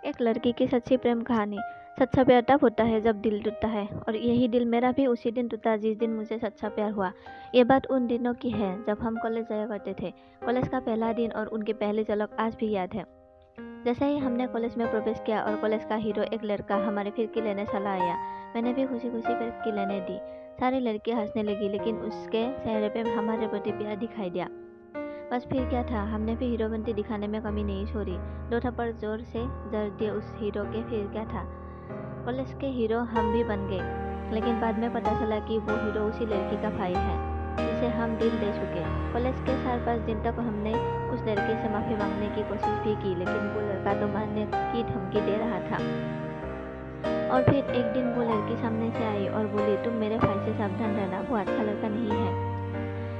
एक लड़की की सच्ची प्रेम कहानी। सच्चा प्यार तब होता है जब दिल टूटता है, और यही दिल मेरा भी उसी दिन टूटा जिस दिन मुझे सच्चा प्यार हुआ। ये बात उन दिनों की है जब हम कॉलेज जाया करते थे। कॉलेज का पहला दिन और उनकी पहली झलक आज भी याद है। जैसे ही हमने कॉलेज में प्रवेश किया और कॉलेज का हीरो एक लड़का हमारे फिरकी लेने चला आया, मैंने भी खुशी खुशी फिरकी लेने दी। सारी लड़कियां हंसने लगी, लेकिन उसके चेहरे पे हमारे प्रति प्यार दिखाई दिया। बस फिर क्या था, हमने भी हीरोपंती दिखाने में कमी नहीं छोड़ी। 2 थप्पड़ जोर से जड़ दिए उस हीरो के। फिर क्या था, कॉलेज के हीरो हम भी बन गए। लेकिन बाद में पता चला कि वो हीरो उसी लड़की का भाई है जिसे हम दिल दे चुके। कॉलेज के 4-5 दिन तक हमने उस लड़के से माफ़ी मांगने की कोशिश भी की, लेकिन वो लड़का तो मारने की धमकी दे रहा था। और फिर एक दिन वो लड़की सामने से आई और बोली, तुम मेरे भाई से सावधान रहना, वो अच्छा लड़का नहीं है।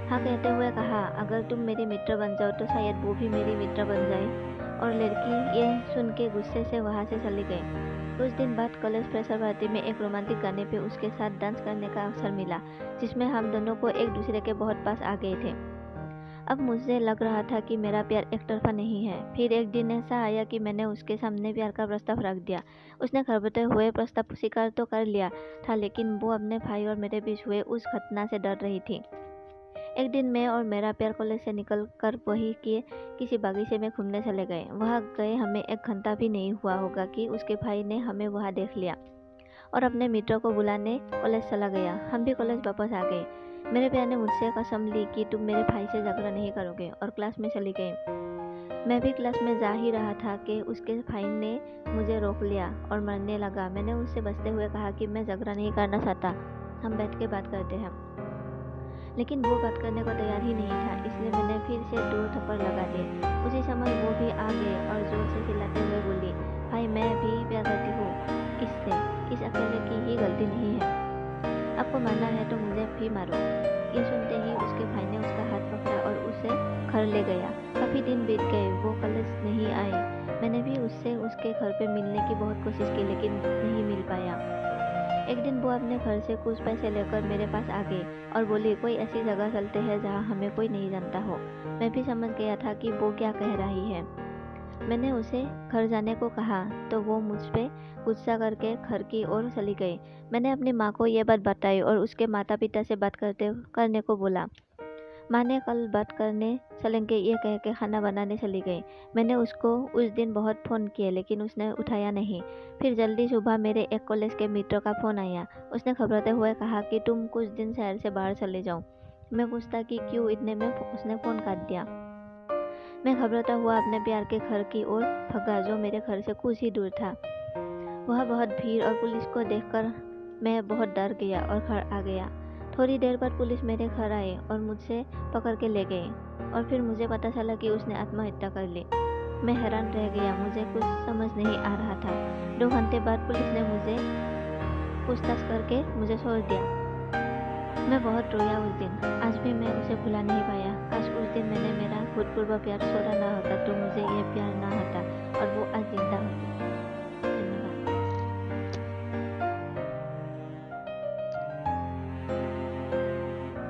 हाँ कहते हुए कहा, अगर तुम मेरी मित्र बन जाओ तो शायद वो भी मेरी मित्र बन जाए। और लड़की ये सुन के गुस्से से वहाँ से चली गई। कुछ दिन बाद कॉलेज फ्रेशर पार्टी में एक रोमांटिक गाने पे उसके साथ डांस करने का अवसर मिला, जिसमें हम दोनों को एक दूसरे के बहुत पास आ गए थे। अब मुझे लग रहा था कि मेरा प्यार एक तरफा नहीं है। फिर एक दिन ऐसा आया कि मैंने उसके सामने प्यार का प्रस्ताव रख दिया। उसने खरबते हुए प्रस्ताव स्वीकार तो कर लिया था, लेकिन वो अपने भाई और मेरे बीच हुए उस घटना से डर रही थी। एक दिन मैं और मेरा प्यार कॉलेज से निकल कर वही के किसी बगीचे में घूमने चले गए। वहाँ गए हमें 1 घंटा भी नहीं हुआ होगा कि उसके भाई ने हमें वहाँ देख लिया और अपने मित्रों को बुलाने कॉलेज चला गया। हम भी कॉलेज वापस आ गए। मेरे प्यार ने मुझसे कसम ली कि तुम मेरे भाई से झगड़ा नहीं करोगे, और क्लास में चली गई। मैं भी क्लास में जा ही रहा था कि उसके भाई ने मुझे रोक लिया और मरने लगा। मैंने उससे बचते हुए कहा कि मैं झगड़ा नहीं करना चाहता, हम बैठ के बात करते हैं। लेकिन वो बात करने को तैयार ही नहीं था, इसलिए मैंने फिर से 2 थप्पड़ लगा दिए। उसी समय वो भी आ गए और जोर से चिल्लाते हुए बोली, भाई मैं भी प्यार करती हूँ इससे, इस अकेले की ही गलती नहीं है। आपको मारना है तो मुझे भी मारो। ये सुनते ही उसके भाई ने उसका हाथ पकड़ा और उसे घर ले गया। काफ़ी दिन बीत गए, वो कॉलेज नहीं आई। मैंने भी उससे उसके घर पे मिलने की बहुत कोशिश की, लेकिन नहीं मिल पाया। एक दिन वो अपने घर से कुछ पैसे लेकर मेरे पास आ गई और बोली, कोई ऐसी जगह चलते हैं जहाँ हमें कोई नहीं जानता हो। मैं भी समझ गया था कि वो क्या कह रही है। मैंने उसे घर जाने को कहा तो वो मुझ पे गुस्सा करके घर की ओर चली गई। मैंने अपनी माँ को ये बात बताई और उसके माता पिता से बात करने को बोला। माँ ने कल बात करने चलेंगे ये कह के खाना बनाने चली गई। मैंने उसको उस दिन बहुत फ़ोन किए, लेकिन उसने उठाया नहीं। फिर जल्दी सुबह मेरे एक कॉलेज के मित्र का फ़ोन आया। उसने घबराते हुए कहा कि तुम कुछ दिन शहर से बाहर चले जाओ। मैं पूछता कि क्यों, इतने में उसने फ़ोन काट दिया। मैं घबराता हुआ अपने प्यार के घर की ओर भगा, जो मेरे घर से कुछ ही दूर था। वहाँ बहुत भीड़ और पुलिस को देखकर मैं बहुत डर गया और घर आ गया। थोड़ी देर बाद पुलिस मेरे घर आए और मुझसे पकड़ के ले गए, और फिर मुझे पता चला कि उसने आत्महत्या कर ली। मैं हैरान रह गया, मुझे कुछ समझ नहीं आ रहा था। 2 घंटे बाद पुलिस ने मुझे पूछताछ करके मुझे छोड़ दिया। मैं बहुत रोया उस दिन। आज भी मैं उसे भुला नहीं पाया। काश उस दिन मैंने मेरा भूतपूर्व प्यार छोड़ा ना होता तो मुझे